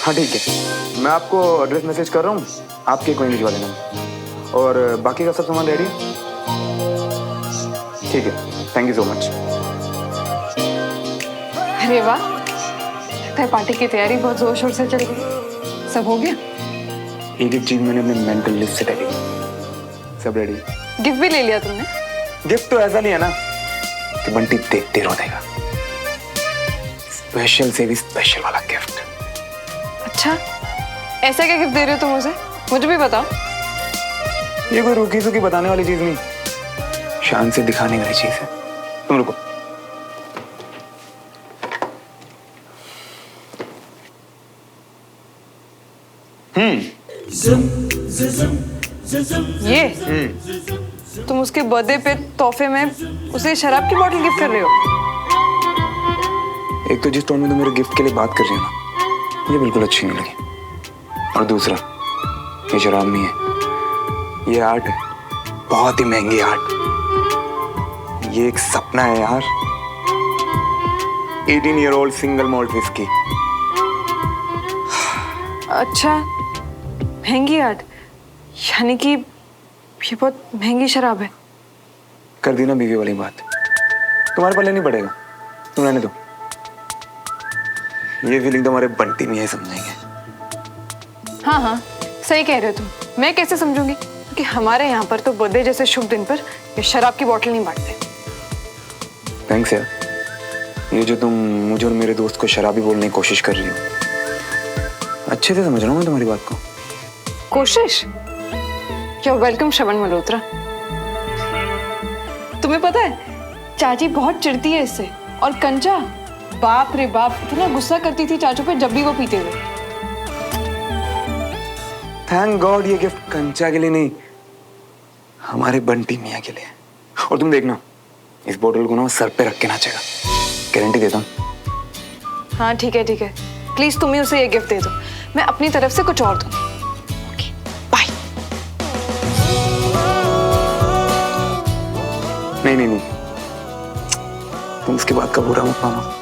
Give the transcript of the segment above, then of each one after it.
हाँ ठीक है, मैं आपको एड्रेस मैसेज कर रहा हूँ, आपके कोई भिजवा देना। और बाकी का सब सामान रेडी है? ठीक है, थैंक यू सो मच। अरे वाह, लगता है पार्टी की तैयारी बहुत जोर शोर से चल रही। सब हो गया? एक एक चीज मैंने अपने मेंटल लिस्ट से रेडी की, सब रेडी। गिफ्ट भी ले लिया तुमने? गिफ्ट तो ऐसा नहीं है ना कि बंटी देखते रो देगा, स्पेशल से भी स्पेशल वाला गिफ्ट। अच्छा, ऐसा क्या गिफ्ट दे रहे हो तुम मुझे? मुझे भी बताओ। ये कोई रुकी सुकी बताने वाली चीज नहीं, शान से दिखाने वाली चीज है। तुम रुको। ये तुम उसके बर्थडे पे तोहफे में उसे शराब की बोतल गिफ्ट कर रहे हो? एक तो जिस टोन में तुम मेरे गिफ्ट के लिए बात कर रही हो ना, मुझे बिल्कुल अच्छी नहीं लगी। और दूसरा, ये शराब नहीं है, ये आर्ट है, बहुत ही महंगी आर्ट। ये एक सपना है यार। 18 year old single malt whisky. अच्छा, महंगी आर्ट, यानी कि ये बहुत महंगी शराब है। कर दी ना बीवी वाली बात, तुम्हारे पल्ले नहीं पड़ेगा, तुम रहने दो। ये फीलिंग तुम्हारे बंटी में है, समझेंगे। हाँ हाँ, सही कह रहे हो तुम। मैं कैसे समझूंगी, क्योंकि हमारे यहाँ पर तो बर्थडे जैसे शुभ दिन पर ये शराब की बोतल नहीं बांटते। थैंक्स यार, ये जो तुम मुझे और मेरे दोस्त को शराबी बोलने की कोशिश कर रही हो, अच्छे से समझ रहा हूँ मैं तुम्हारी बात को। कोशिश? You're welcome श्रवण मल्होत्रा। तुम्हें पता है चाची बहुत चिढ़ती है इससे, और कंचा, बाप रे बाप, इतना गुस्सा करती थी चाचू पे जब भी वो पीते हुए। थैंक गॉड ये गिफ्ट कंचा के लिए नहीं, हमारे बंटी मियाँ के लिए। और तुम देखना, इस बोतल को ना सर पे रख के नाचेगा, गारंटी देता हूँ। हाँ ठीक है ठीक है, प्लीज तुम ही उसे ये गिफ्ट दे दो, मैं अपनी तरफ से कुछ और दूंगी। Okay, bye. नहीं नहीं नहीं, तुम उसके बात का बुरा मत मानो।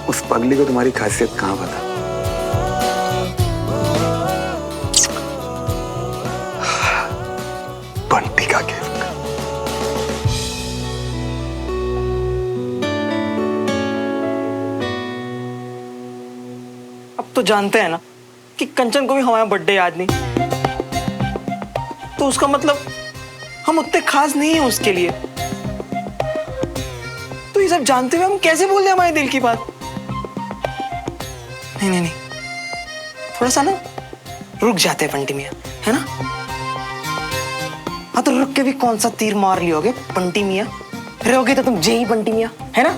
उस पगली को तुम्हारी खासियत कहाँ पता। बंटी का गिफ्ट। अब तो जानते हैं ना कि कंचन को भी हमारा बर्थडे याद नहीं, तो उसका मतलब हम उतने खास नहीं हैं उसके लिए। तो ये सब जानते हुए हम कैसे बोल दें हमारे दिल की बात? नहीं नहीं नहीं, थोड़ा सा ना रुक जाते हैं बंटी मियाँ, है ना? हाँ, तो रुक के भी कौन सा तीर मार लियोगे बंटी मियाँ? रहोगे तो तुम जय बंटी मियाँ, है ना?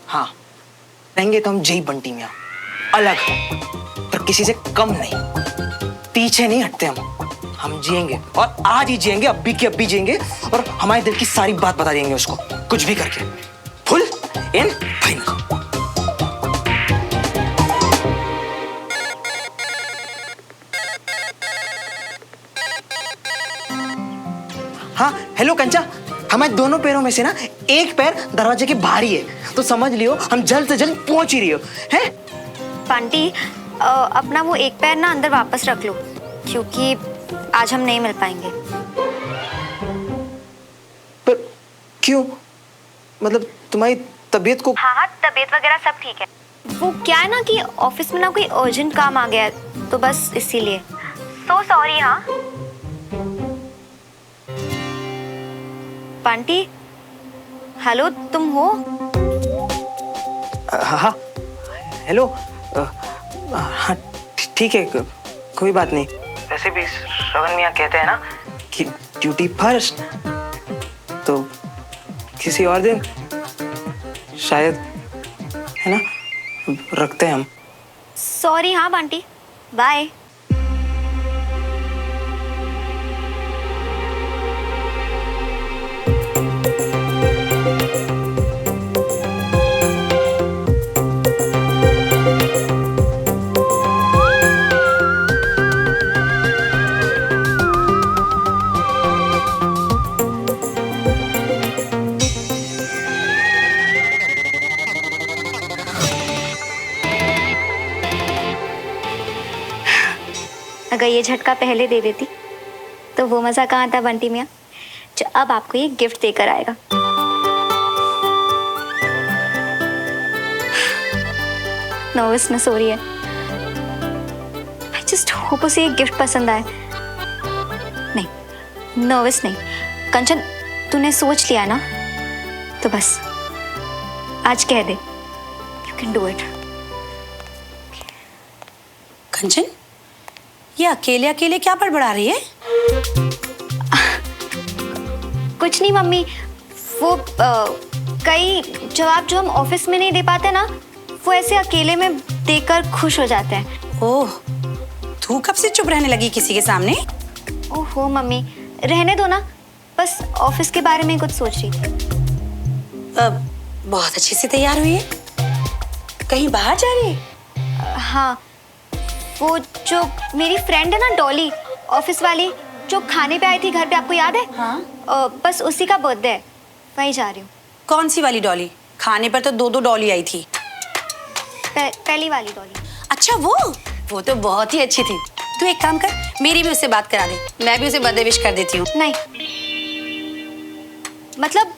हाँ, रहेंगे तो हम जय बंटी मियाँ, अलग, पर किसी से कम नहीं, पीछे नहीं हटते हम जिएंगे, और आज ही जिएंगे, अभी की अभी जिएंगे, और हमारे दिल की सारी बात बता देंगे उसको, कुछ भी करके। Full in final. हाँ हेलो कंचा, हमारे दोनों पैरों में से ना एक पैर दरवाजे के बाहर ही है, तो समझ लियो हम जल्द से जल्द पहुंच ही रही हो हैं। बंटी, अपना वो एक पैर ना अंदर वापस रख लो, क्योंकि आज हम नहीं मिल पाएंगे। पर क्यों? मतलब तुम्हारी तबीयत को? हाँ, तबीयत वगैरह सब ठीक है। वो क्या है ना कि ऑफिस में ना कोई अर्जेंट काम आ गया है, तो बस इसीलिए। So sorry. हाँ बंटी, हेलो, तुम हो? हाँ हेलो, हाँ ठीक है, कोई बात नहीं। वैसे भी श्रवण मियाँ कहते हैं ना कि ड्यूटी फर्स्ट, तो किसी और दिन शायद, है ना, रखते हैं हम। सॉरी। हाँ बंटी, बाय। अगर ये झटका पहले दे देती तो वो मज़ा कहाँ था बंटी मियाँ, जो अब आपको ये गिफ्ट देकर आएगा। नर्वसनेस हो रही है। आई जस्ट होप उसे ये गिफ्ट पसंद आए। नहीं, नर्वस नहीं। कंचन, तूने सोच लिया ना, तो बस आज कह दे। You can do it. Kanchan, ये अकेले अकेले क्या बड़बड़ा रही है? कुछ नहीं मम्मी, वो कई जवाब जो हम ऑफिस में नहीं दे पाते ना, वो ऐसे अकेले में देकर खुश हो जाते हैं। ओह, तू कब से चुप रहने लगी किसी के सामने? ओहो मम्मी, रहने दो ना, बस ऑफिस के बारे में कुछ सोच रही थी। बहुत अच्छे से तैयार हुई है। कहीं बाहर जा रही है? हाँ, वो जो मेरी फ्रेंड है ना डॉली, ऑफिस वाली, जो खाने पे आई थी घर पे, आपको याद है? हाँ। बस उसी का बर्थडे है, वहीं जा रही हूँ। कौन सी वाली डॉली? खाने पर तो दो डॉली आई थी। पहली वाली डॉली। अच्छा, वो तो बहुत ही अच्छी थी। तू एक काम कर, मेरी भी उससे बात करा दे, मैं भी उसे बर्थडे विश कर देती हूँ। नहीं, मतलब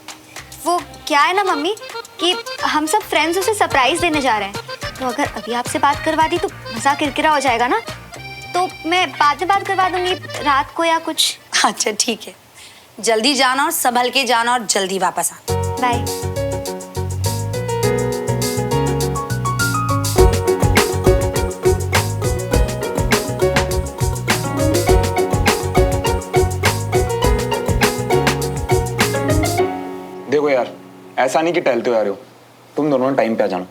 वो क्या है ना मम्मी कि हम सब फ्रेंड्स उसे सरप्राइज देने जा रहे हैं, तो अगर अभी आपसे बात करवा दी तो मज़ा किरकिरा हो जाएगा ना, तो मैं बाद में बात करवा दूंगी रात को या कुछ। अच्छा ठीक है, जल्दी जाना और संभल के जाना और जल्दी वापस आना। बाय। देखो यार, ऐसा नहीं कि टहलते हुए आ रहे हो, तुम दोनों टाइम पे आ जाना,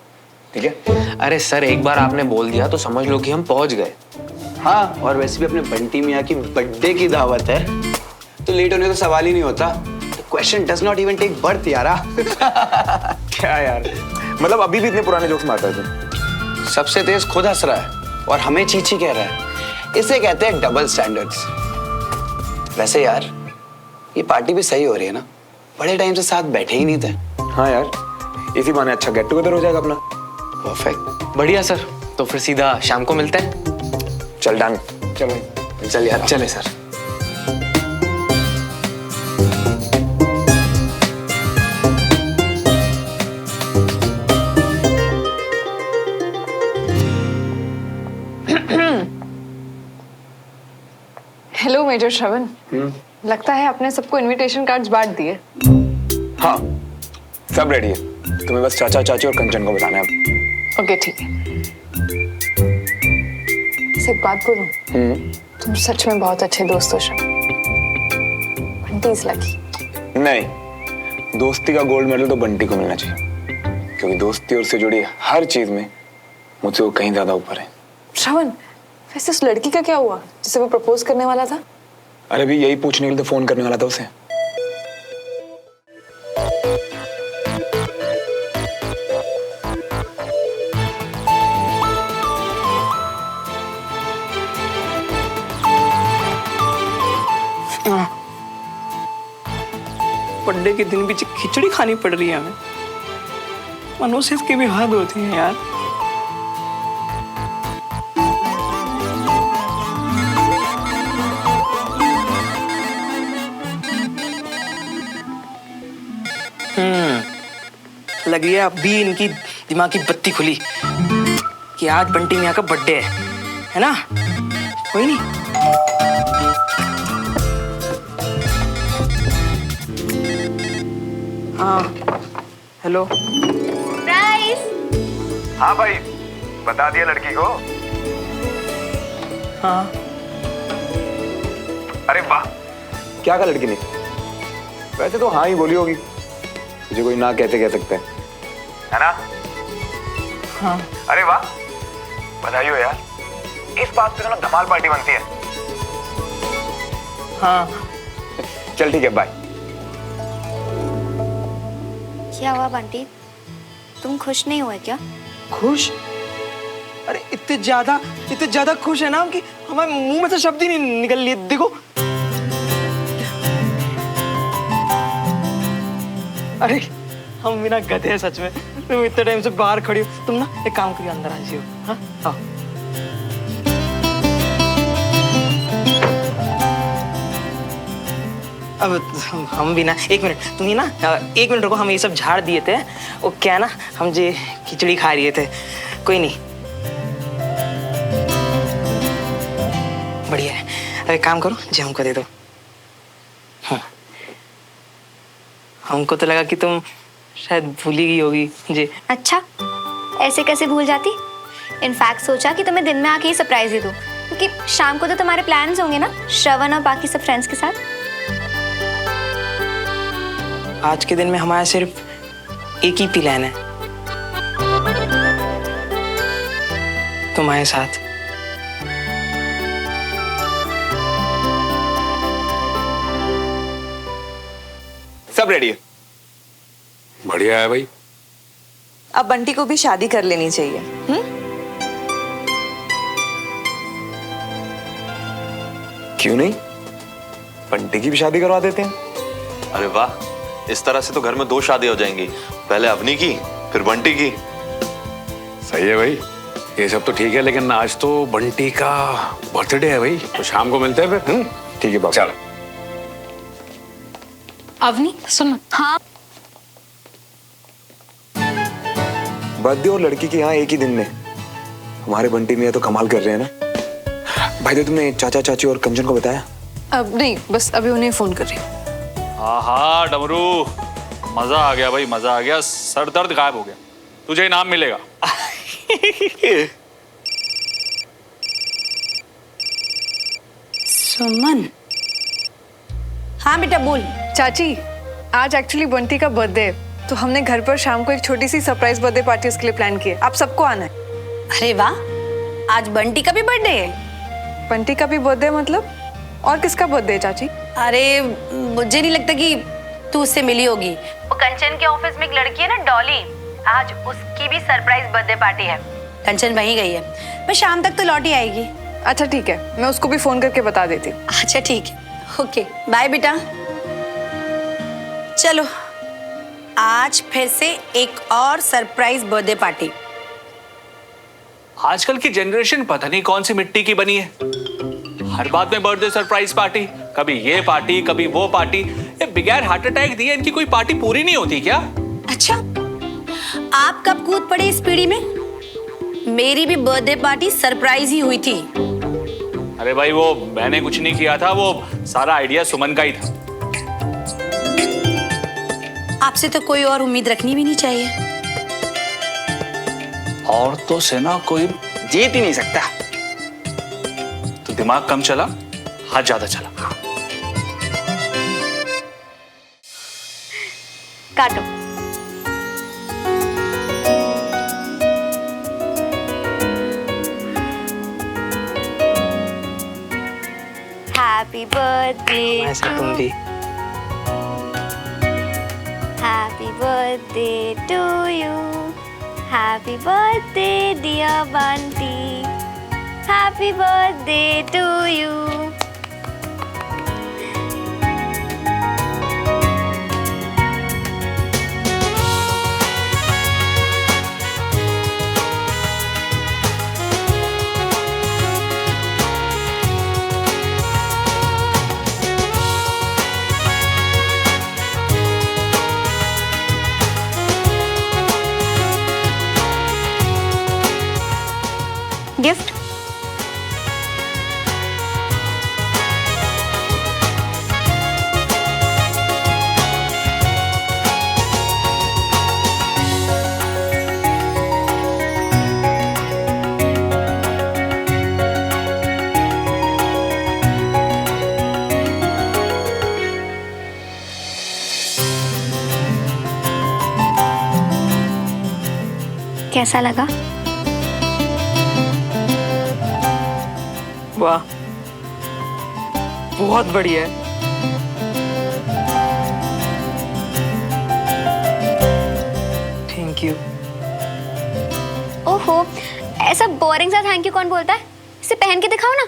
ठीक है? अरे सर, एक बार आपने बोल दिया तो समझ लो कि हम पहुंच गए। हाँ, और वैसे भी अपने बंटी मियाँ की बर्थडे की दावत है, तो लेट होने का सवाल ही नहीं होता। The question does not even take birth यारा। क्या यार, मतलब अभी भी इतने पुराने जोक्स मारता है तुम? सबसे तेज खुद हंस रहा है और हमें चीची कह रहा है। इसे कहते हैं डबल स्टैंडर्ड्स। वैसे यार, ये पार्टी भी सही हो रही है ना, बड़े टाइम से साथ बैठे ही नहीं थे। हाँ यार, इसी बहाने अच्छा गेट टुगेदर हो जाएगा अपना। परफेक्ट। बढ़िया सर, तो फिर सीधा शाम को मिलते हैं। चल डन, चलो चल यार, चले सर। हेलो मेजर श्रवण, लगता है आपने सबको इनविटेशन कार्ड्स बांट दिए। हाँ, सब रेडी है, तुम्हें बस चाचा चाची और कंचन को बताना है। ओके ठीक है। एक बात बोलूं, तुम सच में बहुत अच्छे दोस्त हो श्रवण। Bunty is lucky. नहीं, दोस्ती का गोल्ड मेडल तो बंटी को मिलना चाहिए, क्योंकि दोस्ती और से जुड़ी हर चीज में मुझसे वो कहीं ज्यादा ऊपर है। श्रवण, वैसे उस लड़की का क्या हुआ जिसे वो प्रपोज करने वाला था? अरे भी यही पूछने के लिए तो फोन करने वाला था उसे। बर्थडे के दिन भी खिचड़ी खानी पड़ रही है हमें। मनोसेफ की भी हद होती है यार। लगी है अभी इनकी दिमाग की बत्ती खुली कि आज बंटी मियाँ का बर्थडे है ना? कोई नहीं। हाँ, हेलो। सरप्राइज। हाँ भाई, बता दिया लड़की को। हाँ। अरे वाह, क्या कहा लड़की ने? वैसे तो हाँ ही बोली होगी, तुझे कोई ना कहते कह सकते हैं, है ना? हाँ। अरे वाह, बधाई हो यार, इस बात पे तो ना धमाल पार्टी बनती है। हाँ। चल ठीक है, बाय। क्या हुआ बंटी, तुम खुश नहीं हुए क्या? खुश? अरे इतने ज्यादा खुश है ना कि हमारे मुंह में से शब्द ही नहीं निकल लिए। देखो, अरे हम बिना गधे हैं सच में। तुम इतने टाइम से बाहर खड़ी हो, तुम ना एक काम करिए, अंदर आ जाइए। हाँ, आओ। अब हम भी ना, एक मिनट तुम ही ना, एक मिनट रुको, हम ये सब झाड़ दिए थे। वो क्या है ना, हम जे खिचड़ी खा रहे थे। कोई नहीं, बढ़िया है। अब एक काम करो, जे हमको दे दो। हाँ, हमको तो लगा कि तुम शायद भूल ही गई होगी जे। अच्छा, ऐसे कैसे भूल जाती? इनफैक्ट सोचा कि तुम्हें दिन में आके ही सरप्राइज दे दूं, क्योंकि शाम को तो तुम्हारे प्लान्स होंगे ना श्रवण और बाकी सब फ्रेंड्स के साथ। आज के दिन में हमारा सिर्फ एक ही प्लान है, तुम्हारे साथ। सब रेडी है? बढ़िया है भाई। अब बंटी को भी शादी कर लेनी चाहिए। क्यों नहीं, बंटी की भी शादी करवा देते हैं। अरे वाह, इस तरह से तो घर में 2 शादियां हो जाएंगी, पहले अवनी की फिर बंटी की। सही है भाई, ये सब तो ठीक है, लेकिन आज तो बंटी का बर्थडे है भाई, तो शाम को मिलते हैं फिर। ठीक है बाबा। चल। अवनी सुन। हाँ, बर्थडे और लड़की के यहाँ एक ही दिन में। हमारे बंटी मियाँ तो कमाल कर रहे हैं ना। भाई तो तुमने चाचा चाची और कंचन को बताया? अब नहीं, बस अभी उन्हें फोन कर रही हूँ। हाँ डमरू, मजा आ गया भाई, मजा आ गया। सर दर्द गायब हो गया, तुझे इनाम मिलेगा। सुमन। हाँ बेटा बोल। चाची, आज एक्चुअली बंटी का बर्थडे है, तो हमने घर पर शाम को एक छोटी सी सरप्राइज बर्थडे पार्टी उसके लिए प्लान की है। आप सबको आना है। अरे वाह, आज बंटी का भी बर्थडे है। बंटी का भी बर्थडे मतलब? और किसका बर्थडे है चाची? अरे मुझे नहीं लगता कि तू उससे मिली होगी। वो कंचन के ऑफिस में एक लड़की है ना, डॉली, आज उसकी भी सरप्राइज बर्थडे पार्टी है। कंचन वहीं गई है, मैं शाम तक तो लौट ही आएगी। अच्छा ठीक है, मैं उसको भी फोन करके बता देती हूँ। अच्छा ठीक है, ओके बाय बेटा। चलो, आज फिर से एक और सरप्राइज बर्थडे पार्टी। आजकल की जनरेशन पता नहीं कौन सी मिट्टी की बनी है, हर बात में बर्थडे सरप्राइज पार्टी, कभी ये पार्टी कभी वो पार्टी। ये बगैर हार्ट अटैक दिए इनकी कोई पार्टी पूरी नहीं होती क्या? अच्छा, आप कब कूद पड़े इस पीढ़ी में? मेरी भी बर्थडे पार्टी सरप्राइज ही हुई थी। अरे भाई, वो मैंने कुछ नहीं किया था, वो सारा आइडिया सुमन का ही था। आपसे तो कोई और उम्मीद रखनी भी नहीं चाहिए। औरतों से ना कोई जीत ही नहीं सकता। तो दिमाग कम चला, हाथ ज्यादा चला। काटो। हैप्पी बर्थडे ऐसा तुम भी। Happy birthday to you, happy birthday dear Bunty, happy birthday to you. Gift कैसा लगा? वाह, बहुत बढ़िया है। Thank you. ओहो, ऐसा बोरिंग सा थैंक यू कौन बोलता है? इसे पहन के दिखाओ ना।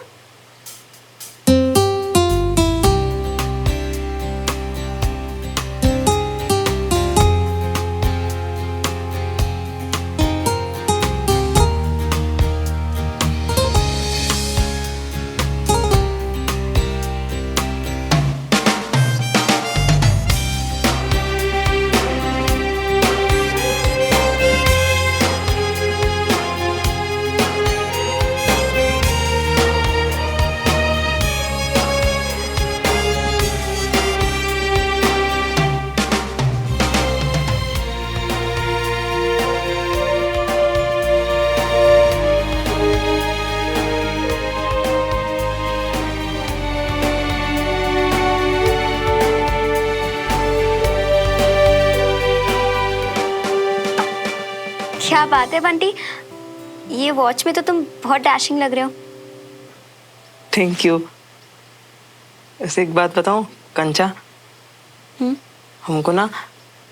क्या बात है बंटी, ये वॉच में तो तुम बहुत डैशिंग लग रहे हो। Thank you. ऐसे एक बात बताऊं कंचा, हमको ना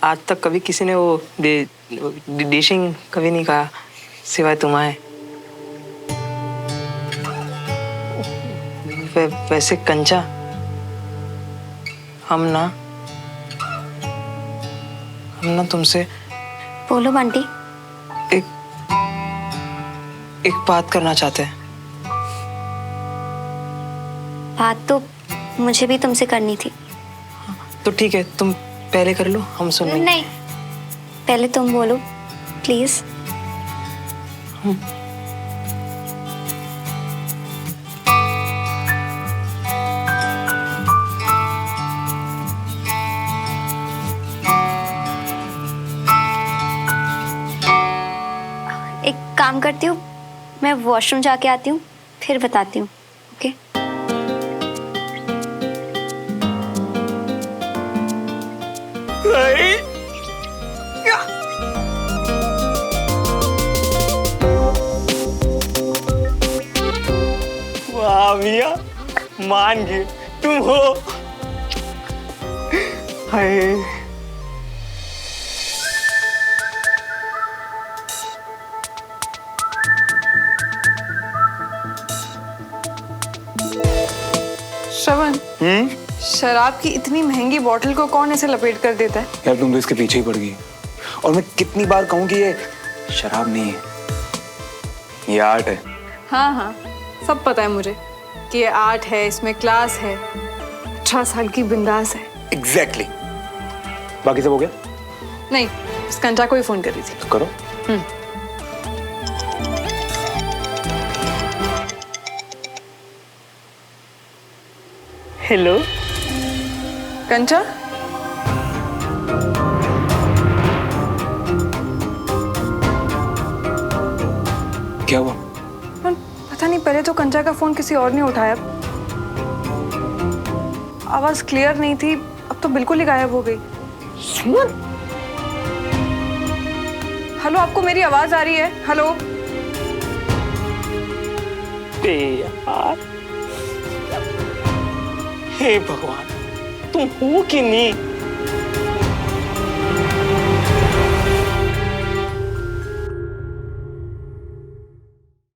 आज तक कभी किसी ने वो डैशिंग कभी नहीं कहा सिवाय तुम्हारे। वैसे कंचा, हम ना तुमसे बोलो बंटी। एक बात करना चाहते हैं। बात तो मुझे भी तुमसे करनी थी। तो ठीक है, तुम पहले कर लो, हम सुन लेंगे। नहीं, पहले तुम बोलो प्लीज। एक काम करती हूँ, मैं वॉशरूम जाके आती हूँ, फिर बताती हूँ। ओके? वाह मिया, मान गए तुम हो। हाय श्रवण, शराब की इतनी महंगी बोतल को कौन ऐसे लपेट कर देता है? यार तुम तो इसके पीछे ही पड़ गई। और मैं कितनी बार कहूँ कि ये शराब नहीं है, ये आर्ट है। हाँ हाँ, सब पता है मुझे कि ये आर्ट है, इसमें क्लास है, 18 साल की बिंदास है। एग्जैक्टली। बाकी सब हो गया? नहीं, उस कंचा को ही फोन कर रही थी। तो करो। हेलो कंचा, क्या हुआ? पता नहीं, पहले तो कंचा का फोन किसी और ने उठाया, आवाज क्लियर नहीं थी, अब तो बिल्कुल ही गायब हो गई। हेलो, आपको मेरी आवाज आ रही है? हेलो यार, हे भगवान, तुम हो कि नहीं?